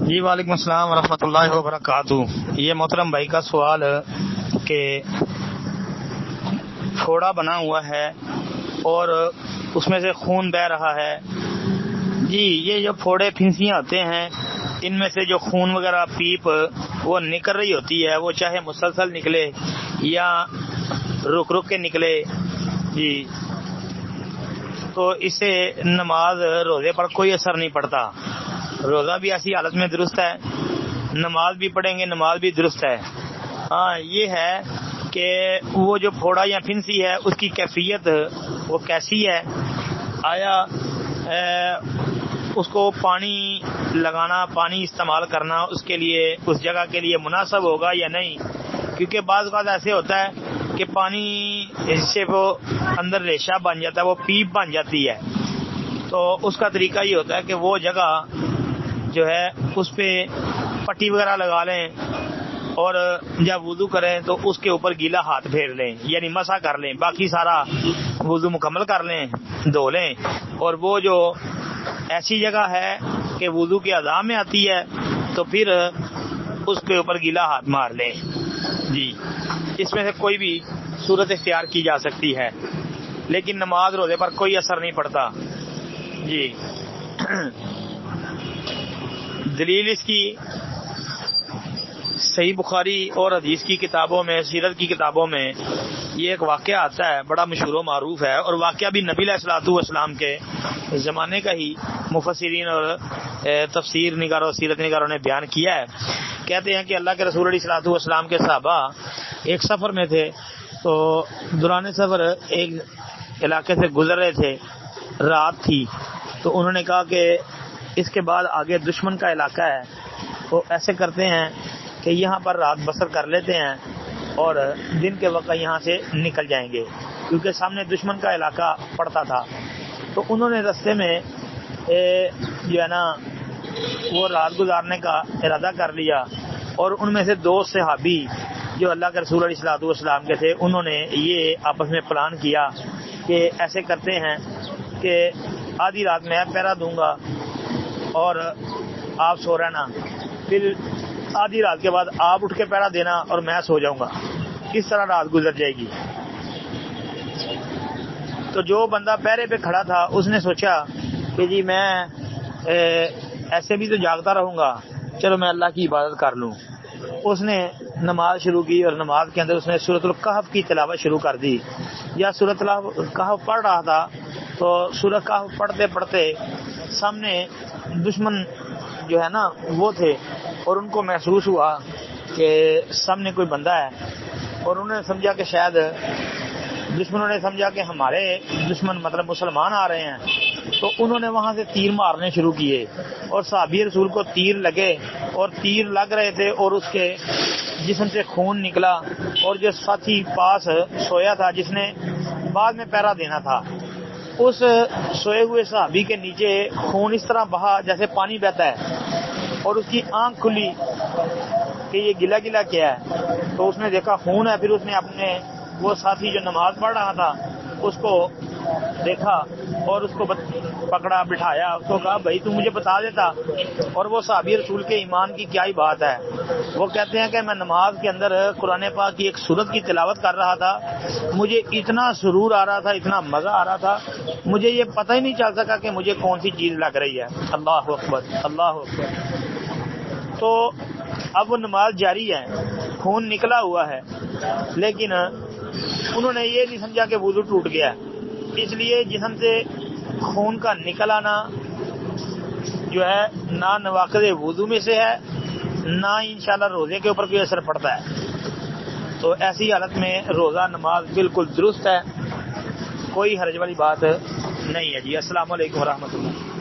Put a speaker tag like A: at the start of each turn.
A: جی وعلیکم السلام ورحمۃ اللہ وبرکاتہ. یہ محترم بھائی کا سوال کہ پھوڑا بنا ہوا ہے اور اس میں سے خون بہہ رہا ہے. جی یہ جو پھوڑے پھنسیاں ہوتے ہیں ان میں سے جو خون وغیرہ پیپ وہ نکل رہی ہوتی ہے، وہ چاہے مسلسل نکلے یا رک رک کے نکلے. جی تو اس سے نماز روزے پر کوئی اثر نہیں پڑتا. روزہ بھی ایسی حالت میں درست ہے، نماز بھی پڑھیں گے نماز بھی درست ہے. ہاں یہ ہے کہ وہ جو پھوڑا یا پھنسی ہے اس کی کیفیت وہ کیسی ہے، آیا اس کو پانی لگانا، پانی استعمال کرنا اس کے لیے اس جگہ کے لیے مناسب ہوگا یا نہیں. کیونکہ بعض اوقات ایسے ہوتا ہے کہ پانی سے وہ اندر ریشہ بن جاتا ہے، وہ پیپ بن جاتی ہے. تو اس کا طریقہ یہ ہوتا ہے کہ وہ جگہ جو ہے اس پہ پٹی وغیرہ لگا لیں اور جب وضو کریں تو اس کے اوپر گیلا ہاتھ پھیر لیں، یعنی مسح کر لیں، باقی سارا وضو مکمل کر لیں، دھو لیں. اور وہ جو ایسی جگہ ہے کہ وضو کے اعضاء میں آتی ہے تو پھر اس کے اوپر گیلا ہاتھ مار لیں. جی اس میں سے کوئی بھی صورت اختیار کی جا سکتی ہے، لیکن نماز روزے پر کوئی اثر نہیں پڑتا. جی دلیل اس کی صحیح بخاری اور حدیث کی کتابوں میں، سیرت کی کتابوں میں یہ ایک واقعہ آتا ہے، بڑا مشہور و معروف ہے، اور واقعہ بھی نبی علیہ الصلوۃ والسلام کے زمانے کا ہی مفسرین اور تفسیر نگاروں، سیرت نگاروں نے بیان کیا ہے. کہتے ہیں کہ اللہ کے رسول علیہ الصلوۃ والسلام کے صحابہ ایک سفر میں تھے، تو دوران سفر ایک علاقے سے گزر رہے تھے، رات تھی، تو انہوں نے کہا کہ اس کے بعد آگے دشمن کا علاقہ ہے، تو ایسے کرتے ہیں کہ یہاں پر رات بسر کر لیتے ہیں اور دن کے وقت یہاں سے نکل جائیں گے، کیونکہ سامنے دشمن کا علاقہ پڑتا تھا. تو انہوں نے رستے میں جو ہے نا وہ رات گزارنے کا ارادہ کر لیا، اور ان میں سے دو صحابی جو اللہ کے رسول علیہ الصلوۃ والسلام کے تھے، انہوں نے یہ آپس میں پلان کیا کہ ایسے کرتے ہیں کہ آدھی رات میں پہرا دوں گا اور آپ سو رہنا، پھر آدھی رات کے بعد آپ اٹھ کے پہرا دینا اور میں سو جاؤں گا. کس طرح رات گزر جائے گی. تو جو بندہ پہرے پہ کھڑا تھا اس نے سوچا کہ جی میں ایسے بھی تو جاگتا رہوں گا، چلو میں اللہ کی عبادت کر لوں. اس نے نماز شروع کی اور نماز کے اندر اس نے سورۃ الکہف کی تلاوت شروع کر دی. یا سورۃ الکہف پڑھ رہا تھا تو سورۃ الکہف پڑھتے پڑھتے سامنے دشمن جو ہے نا وہ تھے، اور ان کو محسوس ہوا کہ سامنے کوئی بندہ ہے، اور انہوں نے سمجھا کہ شاید دشمنوں نے سمجھا کہ ہمارے دشمن مطلب مسلمان آ رہے ہیں، تو انہوں نے وہاں سے تیر مارنے شروع کیے، اور صحابی رسول کو تیر لگے اور تیر لگ رہے تھے اور اس کے جسم سے خون نکلا. اور جو ساتھی پاس سویا تھا جس نے بعد میں پہرا دینا تھا، اس سوئے ہوئے صحابی کے نیچے خون اس طرح بہا جیسے پانی بہتا ہے، اور اس کی آنکھ کھلی کہ یہ گلا گلا کیا ہے. تو اس نے دیکھا خون ہے، پھر اس نے اپنے وہ ساتھی جو نماز پڑھ رہا تھا اس کو دیکھا اور اس کو پکڑا، بٹھایا، اس کو کہا بھائی تو مجھے بتا دیتا. اور وہ صحابی رسول کے ایمان کی کیا ہی بات ہے. وہ کہتے ہیں کہ میں نماز کے اندر قرآن پاک کی ایک سورت کی تلاوت کر رہا تھا، مجھے اتنا سرور آ رہا تھا، اتنا مزہ آ رہا تھا، مجھے یہ پتہ ہی نہیں چل سکا کہ مجھے کون سی چیز لگ رہی ہے. اللہ اکبر اللہ اکبر. تو اب وہ نماز جاری ہے، خون نکلا ہوا ہے، لیکن انہوں نے یہ نہیں سمجھا کہ وضو ٹوٹ گیا. اس لیے جسم سے خون کا نکل آنا جو ہے نہ نواقض وضو میں سے ہے، نہ انشاءاللہ روزے کے اوپر کوئی اثر پڑتا ہے. تو ایسی حالت میں روزہ نماز بالکل درست ہے، کوئی حرج والی بات نہیں ہے. جی السلام علیکم ورحمۃ اللہ.